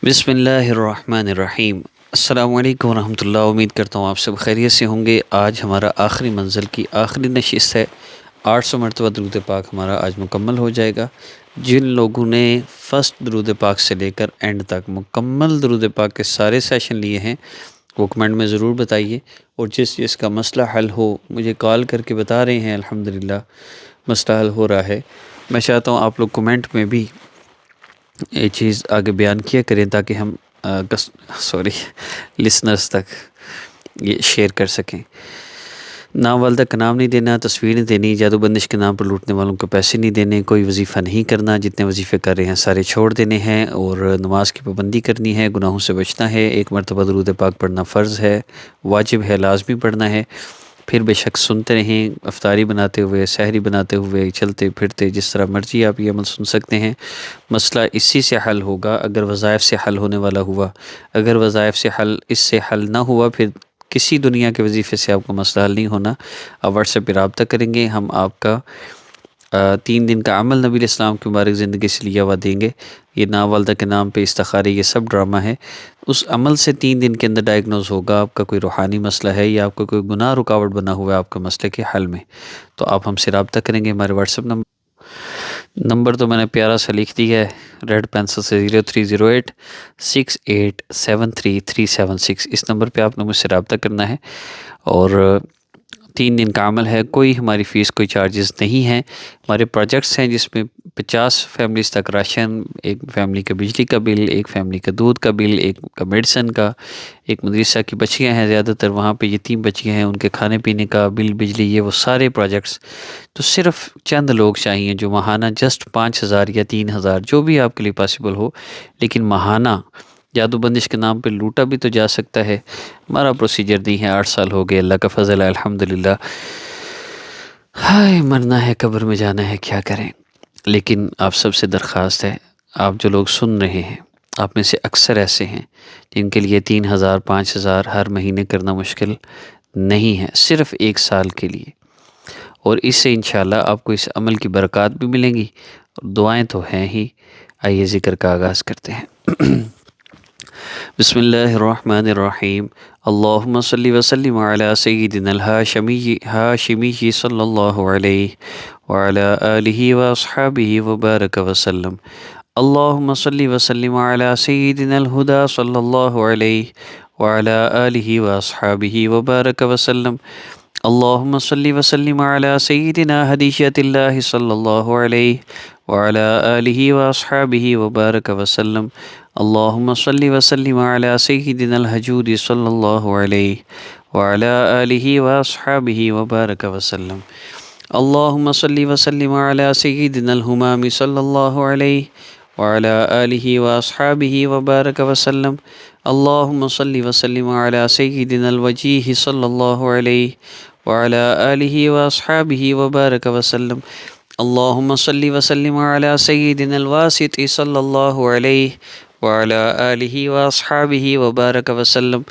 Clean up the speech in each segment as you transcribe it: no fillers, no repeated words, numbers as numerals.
بسم اللہ الرحمن الرحیم۔ السلام علیکم ورحمۃ اللہ۔ امید کرتا ہوں آپ سب خیریت سے ہوں گے۔ آج ہمارا آخری منزل کی آخری نشست ہے۔ 800 مرتبہ درود پاک ہمارا آج مکمل ہو جائے گا۔ جن لوگوں نے فرسٹ درود پاک سے لے کر اینڈ تک مکمل درود پاک کے سارے سیشن لیے ہیں وہ کمنٹ میں ضرور بتائیے، اور جس کا مسئلہ حل ہو مجھے کال کر کے بتا رہے ہیں الحمدللہ مسئلہ حل ہو رہا ہے۔ میں چاہتا ہوں آپ لوگ کمنٹ میں بھی یہ چیز آگے بیان کیا کریں تاکہ ہم لسنرز تک یہ شیئر کر سکیں۔ نام والدہ کا نام نہیں دینا، تصویر نہیں دینی، جادو بندش کے نام پر لوٹنے والوں کو پیسے نہیں دینے، کوئی وظیفہ نہیں کرنا، جتنے وظیفے کر رہے ہیں سارے چھوڑ دینے ہیں، اور نماز کی پابندی کرنی ہے، گناہوں سے بچنا ہے، ایک مرتبہ درود پاک پڑھنا فرض ہے، واجب ہے، لازمی پڑھنا ہے۔ پھر بے شک سنتے رہیں، افطاری بناتے ہوئے، سحری بناتے ہوئے، چلتے پھرتے، جس طرح مرضی آپ یہ عمل سن سکتے ہیں۔ مسئلہ اسی سے حل ہوگا اگر وظائف سے حل ہونے والا ہوا۔ اگر وظائف سے حل اس سے حل نہ ہوا، پھر کسی دنیا کے وظیفے سے آپ کو مسئلہ حل نہیں ہونا۔ آپ واٹس ایپ پہ رابطہ کریں گے، ہم آپ کا 3 دن کا عمل نبی علیہ السلام کی مبارک زندگی سے لیا ہوا دیں گے۔ یہ نام والدہ کے نام پہ استخارے یہ سب ڈرامہ ہے۔ اس عمل سے 3 دن کے اندر ڈائگنوز ہوگا آپ کا کوئی روحانی مسئلہ ہے یا آپ کا کوئی گناہ رکاوٹ بنا ہوا ہے آپ کا مسئلے کے حل میں، تو آپ ہم سے رابطہ کریں گے۔ ہمارے واٹس ایپ نمبر تو میں نے پیارا سا لکھ دیا ہے ریڈ پینسل سے، 0308 68733736۔ اس نمبر پہ آپ نے مجھ سے رابطہ کرنا ہے، اور 3 دن کا عمل ہے، کوئی ہماری فیس کوئی چارجز نہیں ہیں۔ ہمارے پروجیکٹس ہیں جس میں 50 فیملیز تک راشن، ایک فیملی کا بجلی کا بل، ایک فیملی کا دودھ کا بل، ایک کا میڈیسن کا، ایک مدرسہ کی بچیاں ہیں زیادہ تر وہاں پہ یتیم بچیاں ہیں، ان کے کھانے پینے کا بل، بجلی، یہ وہ سارے پروجیکٹس۔ تو صرف چند لوگ چاہیے جو ماہانہ جسٹ 5000 یا 3000 جو بھی آپ کے لیے پاسبل ہو، لیکن ماہانہ جادو بندش کے نام پہ لوٹا بھی تو جا سکتا ہے۔ ہمارا پروسیجر نہیں ہے، 8 سال ہو گئے، اللہ کا فضل ہے الحمدللہ۔ ہائے مرنا ہے، قبر میں جانا ہے، کیا کریں۔ لیکن آپ سب سے درخواست ہے، آپ جو لوگ سن رہے ہیں آپ میں سے اکثر ایسے ہیں جن کے لیے 3000 5000 ہر مہینے کرنا مشکل نہیں ہے، صرف 1 سال کے لیے، اور اس سے انشاءاللہ آپ کو اس عمل کی برکات بھی ملیں گی، اور دعائیں تو ہیں ہی۔ آئیے ذکر کا آغاز کرتے ہیں۔ بسم اللہ الرحمن الرحیم۔ اللہم صلی وسلم علی سیدنا الہاشمی صلی اللہ علیہ وعلی آلہ واصحابہ وبارک وسلم۔ اللہم صلی وسلم علی سیدنا الہدی صلی اللہ علیہ وعلی آلہ واصحابہ وبارک وسلم۔ اللہم صلی وسلم علی سیدنا حدیثیت اللہ صلی اللہ علیہ وعلی آلہ واصحابہ وبارک وسلم۔ اللہم صلی وسلم علی سیدنا الحجود صلی اللہ علیہ وعلی آلہ واصحابہ وبارک وسلم۔ اللہم صلی وسلم علی سیدنا الہمام صلی اللہ علیہ وعلی آلہ واصحابہ وبارک وسلم۔ اللہم صلی وسلم علی سیدنا الوجیہ صلی اللہ علیہ وعلی آلہ واصحابہ وبارک وسلم۔ اللہم صلی وسلم علی سیدنا الواسط صلی اللہ علیہ وعلی آلہ واصحابہ وبارک وسلم۔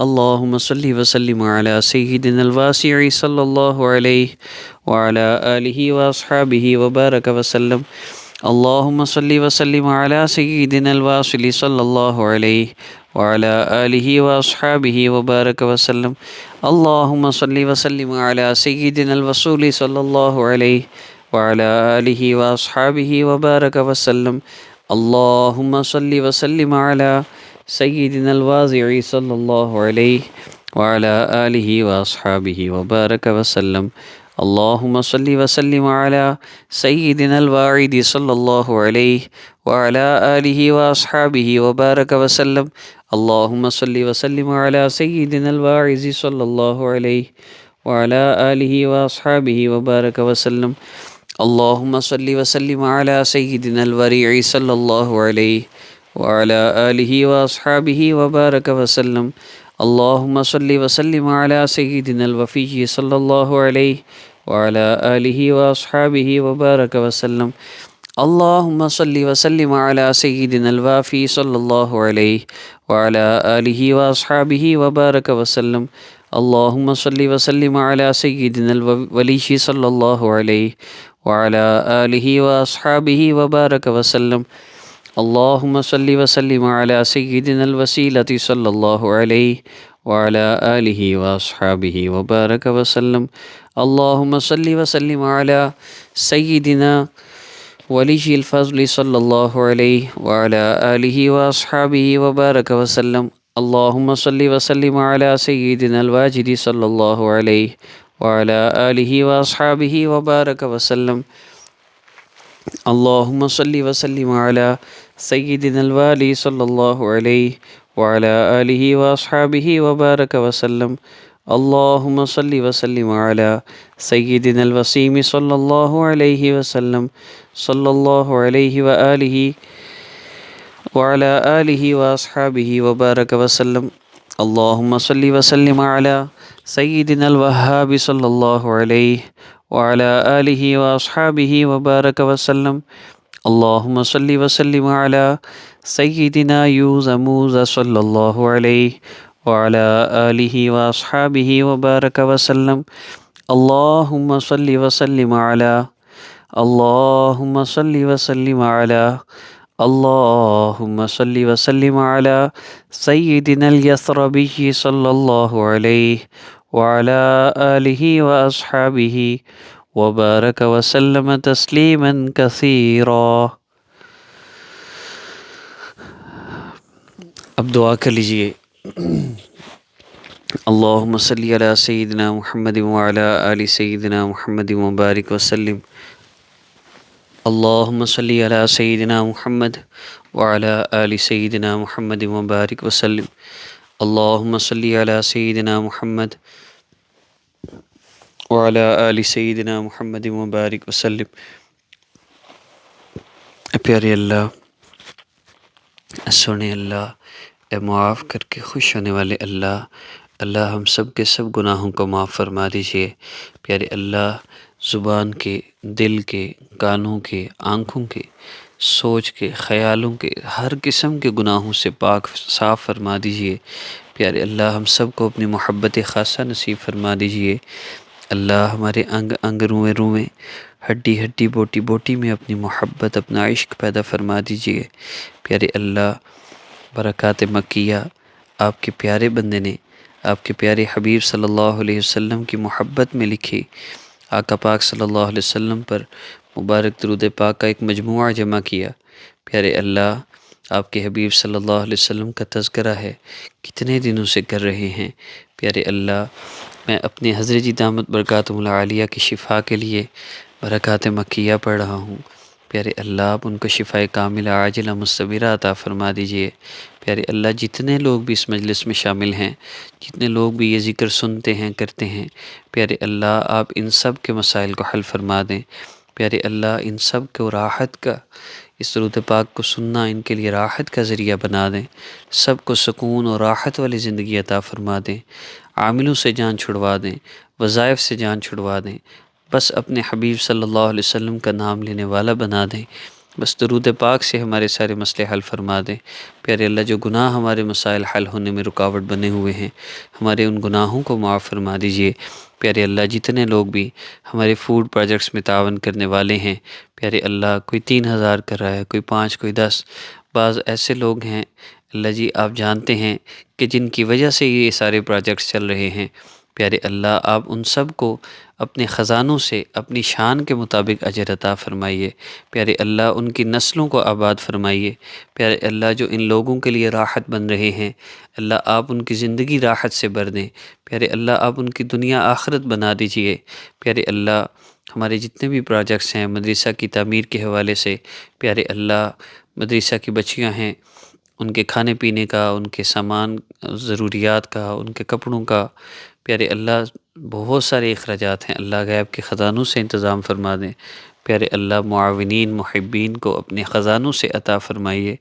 اللہم صلی وسلم علی سیدنا الواسع صلی اللہ علیہ وعلی آلہ واصحابہ وبارک وسلم۔ اللہم صلی وسلم علی سیدنا الواصل صلی اللہ علیہ وعلی آلہ واصحابہ وبارک وسلم۔ اللہم صلی وسلم علی سیدنا الوصول صلی اللہ علیہ وعلی آلہ واصحابہ وبارک وسلم۔ اللہم صلی وسلم علی سیدنا الواضع صلی اللہ علیہ وعلی آلہ واصحابہ وبارک وسلم۔ اللہم صلی وسلم علی سیدنا الواعد صلی اللہ علیہ وعلی آلہ واصحابہ وبارک وسلم۔ اللہم صلی وسلم علی سیدنا الواعظ صلی اللہ علیہ وعلی آلہ واصحابہ وبارک وسلم۔ اللہم صلی وسلم علی سیدنا الوریع صلی اللہ علیہ وعلی آلہ واصحابہ وبارک وسلم۔ اللہم صلی وسلم علی سیدنا الوفی صلی اللہ علیہ وعلی آلہ واصحابہ وبارک وسلم۔ اللہم صلی وسلم علی سیدنا الوافی صلی اللہ علیہ وعلی آلہ واصحابہ وبارک وسلم۔ اللہم صلی وسلم علی سیدنا الولی صلی اللہ علیہ وعلی آلہ واصحابہ وبارک وسلم۔ اللهم صل وسلم على سيدنا الوسيلة صلى الله عليه وعلى آله وأصحابه وبارك وسلم. اللهم صل وسلم على سيدنا ولي الفضل صلى الله عليه وعلى آله وأصحابه وبارك وسلم. اللهم صل وسلم على سيدنا الواجد صلى الله عليه وعلى آله وأصحابه وبارك وسلم. اللهم صل وسلم على سيدنا الوالي صلى الله عليه وعلى آله وأصحابه وبارك وسلم. اللهم صل وسلم على سيدنا الوسيم صلى الله عليه وسلم صلى الله عليه وآله وعلى آله وأصحابه وبارك وسلم. اللهم صل وسلم على سيدنا الوهاب صلى الله عليه وعلى آله وأصحابه وبارك وسلم. اللهم صل وسلم على سيدنا يوزموز صلى الله عليه وعلى آله وأصحابه وبارك وسلم. اللهم صل وسلم على اللهم صل وسلم على اللهم صل وسلم على سيدنا اليثربي صلى الله عليه وعلى آله وأصحابه وبارك وسلم تسليما كثيرا. اب دعا کر لیجئے. اللهم صل على سيدنا محمد وعلى آل سيدنا محمد وبارك وسلم. اللهم صل على سيدنا محمد وعلى آل سيدنا محمد وبارك وسلم. اللهم صل على سيدنا محمد وعلى آل سيدنا محمد وبارك وسلم. پیارے اللہ، سونے اللہ، اے معاف کر کے خوش ہونے والے اللہ، اللہ ہم سب کے سب گناہوں کو معاف فرما دیجیے. پیارے اللہ، زبان کے، دل کے، کانوں کے، آنکھوں کے، سوچ کے، خیالوں کے، ہر قسم کے گناہوں سے پاک صاف فرما دیجیے. پیارے اللہ، ہم سب کو اپنی محبت خاصہ نصیب فرما دیجیے. اللہ، ہمارے انگ انگ، روئیں روئیں، ہڈی ہڈی، بوٹی بوٹی میں اپنی محبت، اپنا عشق پیدا فرما دیجیے. پیارے اللہ، برکات مکیہ آپ کے پیارے بندے نے آپ کے پیارے حبیب صلی اللہ علیہ وسلم کی محبت میں لکھی. آقا پاک صلی اللہ علیہ وسلم پر مبارک درود پاک کا ایک مجموعہ جمع کیا. پیارے اللہ، آپ کے حبیب صلی اللہ علیہ وسلم کا تذکرہ ہے، کتنے دنوں سے کر رہے ہیں. پیارے اللہ، میں اپنے حضرت جی دامت برکاتہم العالیہ کی شفا کے لیے برکات مکیہ پڑھ رہا ہوں. پیارے اللہ، آپ ان کو شفا کاملہ عاجلہ مستبرہ عطا فرما دیجیے. پیارے اللہ، جتنے لوگ بھی اس مجلس میں شامل ہیں، جتنے لوگ بھی یہ ذکر سنتے ہیں، کرتے ہیں، پیارے اللہ، آپ ان سب کے مسائل کو حل فرما دیں. پیارے اللہ، ان سب کو راحت کا، اس درود پاک کو سننا ان کے لیے راحت کا ذریعہ بنا دیں. سب کو سکون اور راحت والی زندگی عطا فرما دیں. عاملوں سے جان چھڑوا دیں، وظائف سے جان چھڑوا دیں. بس اپنے حبیب صلی اللہ علیہ وسلم کا نام لینے والا بنا دیں. بس درود پاک سے ہمارے سارے مسئلے حل فرما دیں. پیارے اللہ، جو گناہ ہمارے مسائل حل ہونے میں رکاوٹ بنے ہوئے ہیں، ہمارے ان گناہوں کو معاف فرما دیجیے. پیارے اللہ، جتنے لوگ بھی ہمارے فوڈ پروجیکٹس میں تعاون کرنے والے ہیں، پیارے اللہ، کوئی 3,000 کر رہا ہے، کوئی 5، کوئی 10. بعض ایسے لوگ ہیں اللہ جی، آپ جانتے ہیں کہ جن کی وجہ سے یہ سارے پروجیکٹس چل رہے ہیں. پیارے اللہ، آپ ان سب کو اپنے خزانوں سے اپنی شان کے مطابق اجر عطا فرمائیے. پیارے اللہ، ان کی نسلوں کو آباد فرمائیے. پیارے اللہ، جو ان لوگوں کے لیے راحت بن رہے ہیں، اللہ آپ ان کی زندگی راحت سے بھر دیں. پیارے اللہ، آپ ان کی دنیا آخرت بنا دیجیے. پیارے اللہ، ہمارے جتنے بھی پروجیکٹس ہیں مدرسہ کی تعمیر کے حوالے سے، پیارے اللہ، مدرسہ کی بچیاں ہیں، ان کے کھانے پینے کا، ان کے سامان ضروریات کا، ان کے کپڑوں کا، پیارے اللہ بہت سارے اخراجات ہیں. اللہ غیب کے خزانوں سے انتظام فرما دیں. پیارے اللہ، معاونین محبین کو اپنے خزانوں سے عطا فرمائیے.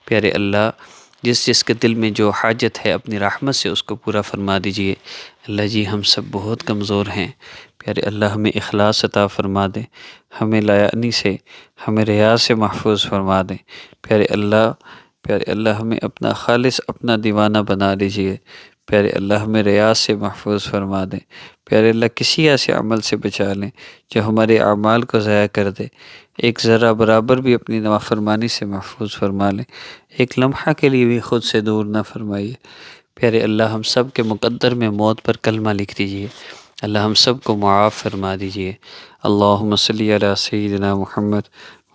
پیارے اللہ، جس جس کے دل میں جو حاجت ہے اپنی رحمت سے اس کو پورا فرما دیجیے. اللہ جی، ہم سب بہت کمزور ہیں. پیارے اللہ، ہمیں اخلاص عطا فرما دیں. ہمیں لا یعنی سے، ہمیں ریا سے محفوظ فرما دیں. پیارے اللہ، ہمیں اپنا خالص اپنا دیوانہ بنا دیجیے. پیارے اللہ ہمیں ریا سے محفوظ فرما دیں۔ پیارے اللہ کسی ایسے عمل سے بچا لیں جو ہمارے اعمال کو ضائع کر دے، ایک ذرہ برابر بھی اپنی نافرمانی سے محفوظ فرما لیں، ایک لمحہ کے لیے بھی خود سے دور نہ فرمائیے۔ پیارے اللہ ہم سب کے مقدر میں موت پر کلمہ لکھ دیجیے، اللہ ہم سب کو معاف فرما دیجیے۔ اللہم صلی علی سیدنا محمد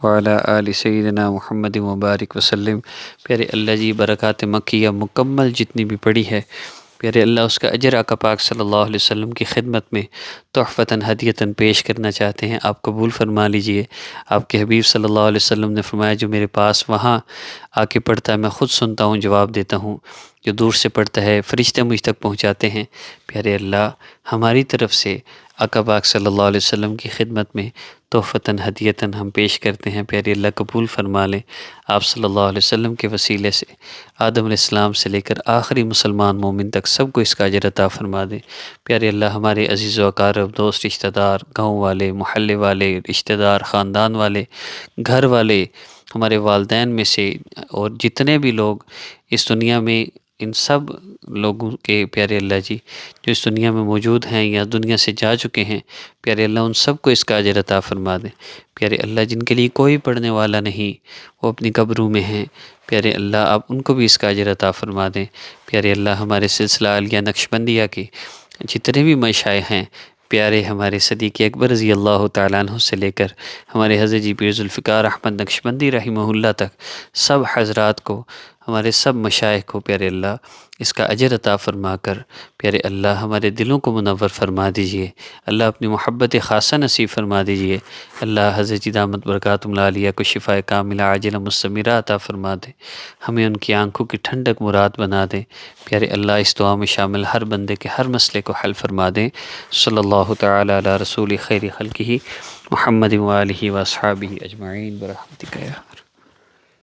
وعلی آل سیدنا محمد مبارک وسلم۔ پیارے اللہ جی برکات مکیہ مکمل جتنی بھی پڑھی ہے، پیارے اللہ اس کا اجر آقا پاک صلی اللہ علیہ وسلم کی خدمت میں تحفتاً ہدیتاً پیش کرنا چاہتے ہیں، آپ قبول فرما لیجئے۔ آپ کے حبیب صلی اللہ علیہ وسلم نے فرمایا جو میرے پاس وہاں آ کے پڑھتا ہے میں خود سنتا ہوں، جواب دیتا ہوں، جو دور سے پڑھتا ہے فرشتے مجھ تک پہنچاتے ہیں۔ پیارے اللہ ہماری طرف سے آقا پاک صلی اللہ علیہ وسلم کی خدمت میں تحفتاً ہدیتاً ہم پیش کرتے ہیں، پیارے اللہ قبول فرما لیں۔ آپ صلی اللہ علیہ وسلم کے وسیلے سے آدم علیہ السلام سے لے کر آخری مسلمان مومن تک سب کو اس کا اجر عطا فرما دیں۔ پیارے اللہ ہمارے عزیز و اقارب، دوست، رشتہ دار، گاؤں والے، محلے والے، رشتہ دار، خاندان والے، گھر والے، ہمارے والدین میں سے اور جتنے بھی لوگ اس دنیا میں، ان سب لوگوں کے پیارے اللہ جی جو اس دنیا میں موجود ہیں یا دنیا سے جا چکے ہیں، پیارے اللہ ان سب کو اس کا اجر عطا فرما دیں۔ پیارے اللہ جن کے لیے کوئی پڑھنے والا نہیں وہ اپنی قبروں میں ہیں، پیارے اللہ آپ ان کو بھی اس کا اجر عطا فرما دیں۔ پیارے اللہ ہمارے سلسلہ عالیہ نقشبندیہ کے جتنے بھی مشائخ ہیں، پیارے ہمارے صدیق اکبر رضی اللہ تعالیٰ عنہ سے لے کر ہمارے حضرت جی پیر ذوالفقار احمد نقشبندی رحمہ اللہ تک سب حضرات کو، ہمارے سب مشائخ کو پیارے اللہ اس کا اجر عطا فرما کر پیارے اللہ ہمارے دلوں کو منور فرما دیجئے۔ اللہ اپنی محبت خاصہ نصیب فرما دیجئے۔ اللہ حضرت جی دامت برکاتہم العالیہ کو شفاء کاملہ عاجلہ مستمرہ عطا فرما دے، ہمیں ان کی آنکھوں کی ٹھنڈک مراد بنا دیں۔ پیارے اللہ اس دعا میں شامل ہر بندے کے ہر مسئلے کو حل فرما دیں۔ صلی اللہ تعالی علی رسول خیر خلقہ محمد و آلہ و اصحابہ اجمعین برحمتک یا